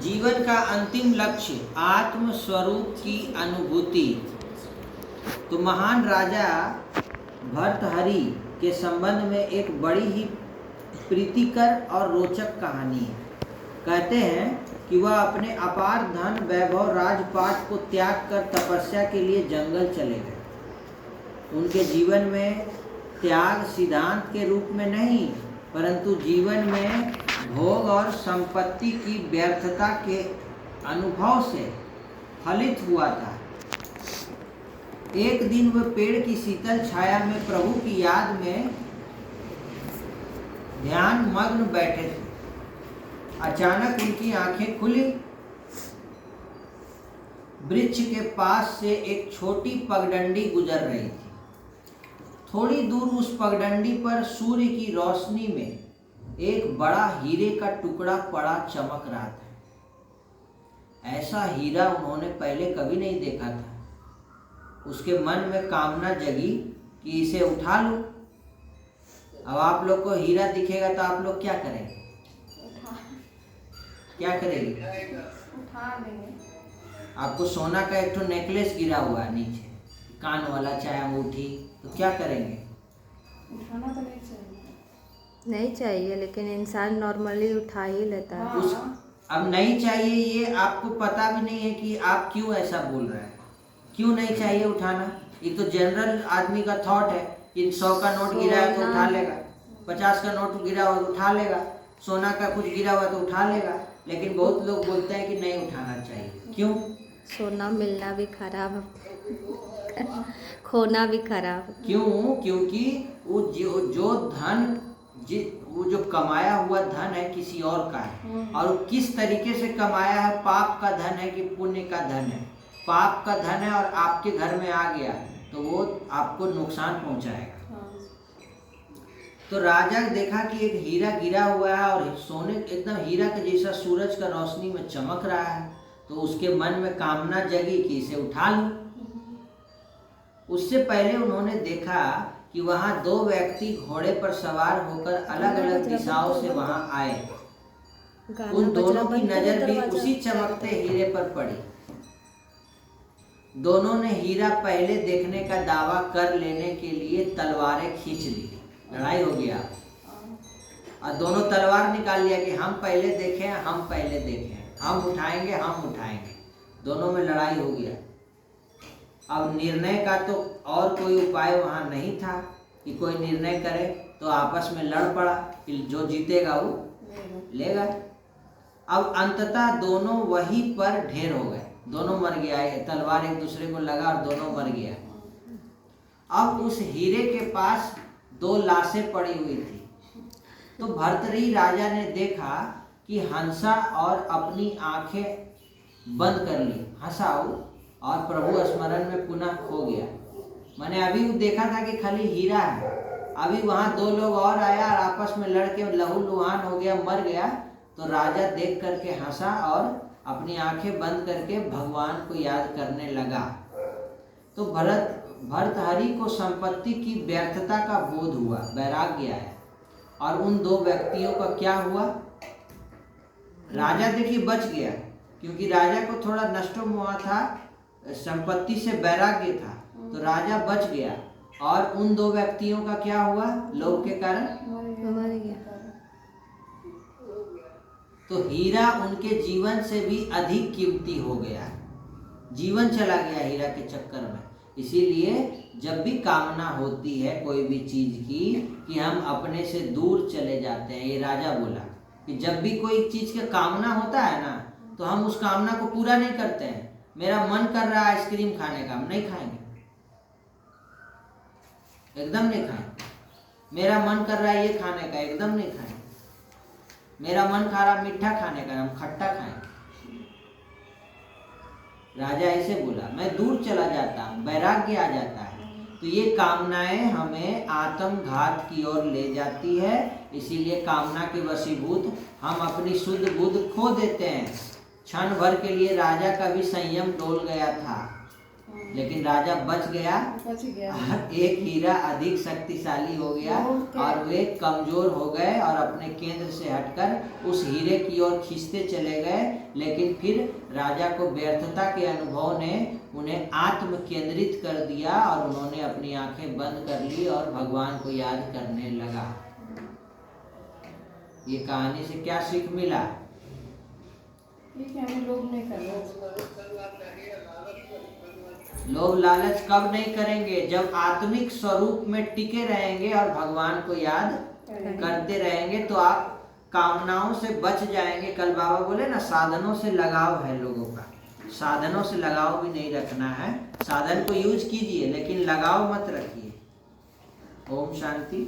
जीवन का अंतिम लक्ष्य आत्म स्वरूप की अनुभूति। तो महान राजा भर्तहरि के संबंध में एक बड़ी ही प्रीतिकर और रोचक कहानी है। कहते हैं कि वह अपने अपार धन वैभव राजपाट को त्याग कर तपस्या के लिए जंगल चले गए। उनके जीवन में त्याग सिद्धांत के रूप में नहीं, परंतु जीवन में भोग और संपत्ति की व्यर्थता के अनुभव से फलित हुआ था। एक दिन वह पेड़ की शीतल छाया में प्रभु की याद में ध्यान मग्न बैठे थे। अचानक उनकी आंखें खुली। वृक्ष के पास से एक छोटी पगडंडी गुजर रही थी। थोड़ी दूर उस पगडंडी पर सूर्य की रोशनी में एक बड़ा हीरे का टुकड़ा पड़ा चमक रहा था। ऐसा हीरा उन्होंने पहले कभी नहीं देखा था। उसके मन में कामना जगी कि इसे उठा लो। अब आप लोग को हीरा दिखेगा तो आप लोग क्या करेंगे? क्या करेंगे? उठा लेंगे। आपको सोना का एक तो नेकलेस गिरा हुआ है नीचे, कान वाला चाहे अंगूठी, तो क्या करेंगे? उठाना तो नहीं चाहिए। नहीं चाहिए, लेकिन इंसान नॉर्मली उठा ही लेता है। उस अब नहीं चाहिए, ये आपको पता भी नहीं है कि आप क्यों ऐसा बोल रहे हैं। क्यों नहीं चाहिए उठाना? ये तो जनरल आदमी का थॉट है कि 100 का नोट गिरा है तो उठा लेगा, 50 का नोट गिरा हुआ तो उठा लेगा, सोना का कुछ गिरा हुआ तो उठा लेगा। लेकिन बहुत लोग बोलते हैं कि नहीं उठाना चाहिए। क्यों? सोना मिलना भी खराब है, खोना भी खराब है। क्यों? क्योंकि वो जो धन वो जो कमाया हुआ धन है किसी और का है, और वो किस तरीके से कमाया है, पाप का धन है कि पुण्य का धन है। पाप का धन है और आपके घर में आ गया तो वो आपको नुकसान पहुंचाएगा। तो राजा ने देखा कि एक हीरा गिरा हुआ है और सोने एकदम हीरा के जैसा सूरज का रोशनी में चमक रहा है। तो उसके मन में कामना जगी कि इसे उठा लूं। उससे पहले उन्होंने देखा कि वहां 2 व्यक्ति घोड़े पर सवार होकर अलग अलग दिशाओं से वहां आए। उन दोनों की नजर भी उसी चमकते हीरे पर पड़ी। दोनों ने हीरा पहले देखने का दावा कर लेने के लिए तलवारें खींच ली। लड़ाई हो गया और दोनों तलवार निकाल लिया कि हम पहले देखें, हम पहले देखें, हम उठाएंगे, हम उठाएंगे। दोनों में लड़ाई हो गया। अब निर्णय का तो और कोई उपाय वहाँ नहीं था कि कोई निर्णय करे, तो आपस में लड़ पड़ा कि जो जीतेगा वो लेगा। अब अंततः दोनों वहीं पर ढेर हो गए। दोनों मर गया, तलवार एक दूसरे को लगा और दोनों मर गया। अब उस हीरे के पास 2 लाशें पड़ी हुई थी। तो भर्तृहरि राजा ने देखा कि हंसा और अपनी आंखें बंद कर ली, हंसा और प्रभु स्मरण में पुनः खो गया। मैंने अभी देखा था कि खाली हीरा है, अभी वहां 2 लोग और आया और आपस में लड़के लहूलुहान हो गया, मर गया। तो राजा देख करके हंसा और अपनी आंखें बंद करके भगवान को याद करने लगा। तो भर्तृहरि को संपत्ति की व्यर्थता का बोध हुआ, वैराग्य आया। और उन 2 व्यक्तियों का क्या हुआ? राजा देखिए बच गया, क्योंकि राजा को थोड़ा नष्ट हुआ था, संपत्ति से वैराग्य था, तो राजा बच गया। और उन 2 व्यक्तियों का क्या हुआ? लोभ के कारण मर गया। तो हीरा उनके जीवन से भी अधिक कीमती हो गया। जीवन चला गया हीरा के चक्कर में। इसीलिए जब भी कामना होती है कोई भी चीज की कि हम अपने से दूर चले जाते हैं। ये राजा बोला कि जब भी कोई चीज का कामना होता है ना, तो हम उस कामना को पूरा नहीं करते हैं। मेरा मन कर रहा है आइसक्रीम खाने का, हम नहीं खाएंगे, एकदम नहीं खाएंगे। मेरा मन कर रहा है ये खाने का, एकदम नहीं खाएंगे। मेरा मन खा रहा मीठा खाने का, हम खट्टा खाएंगे। राजा ऐसे बोला, मैं दूर चला जाता हूँ, वैराग्य आ जाता है। तो ये कामनाएं हमें आत्मघात की ओर ले जाती है। इसीलिए कामना के वशीभूत हम अपनी शुद्ध बुद्ध खो देते हैं। क्षण भर के लिए राजा का भी संयम डोल गया था। लेकिन राजा बच गया बच गया। और एक हीरा अधिक शक्तिशाली हो गया और वे कमजोर हो गए और अपने केंद्र से हटकर उस हीरे की ओर खींचते चले गए। लेकिन फिर राजा को व्यर्थता के अनुभव ने उन्हें आत्म केंद्रित कर दिया और उन्होंने अपनी आंखें बंद कर ली और भगवान को याद करने लगा। ये कहानी से क्या सीख मिला? ठीक है, हमें लोभ नहीं करना। लोभ लालच कब नहीं करेंगे? जब आत्मिक स्वरूप में टिके रहेंगे और भगवान को याद करते रहेंगे तो आप कामनाओं से बच जाएंगे। कल बाबा बोले ना, साधनों से लगाव है लोगों का, साधनों से लगाव भी नहीं रखना है। साधन को यूज कीजिए लेकिन लगाव मत रखिए। ओम शांति।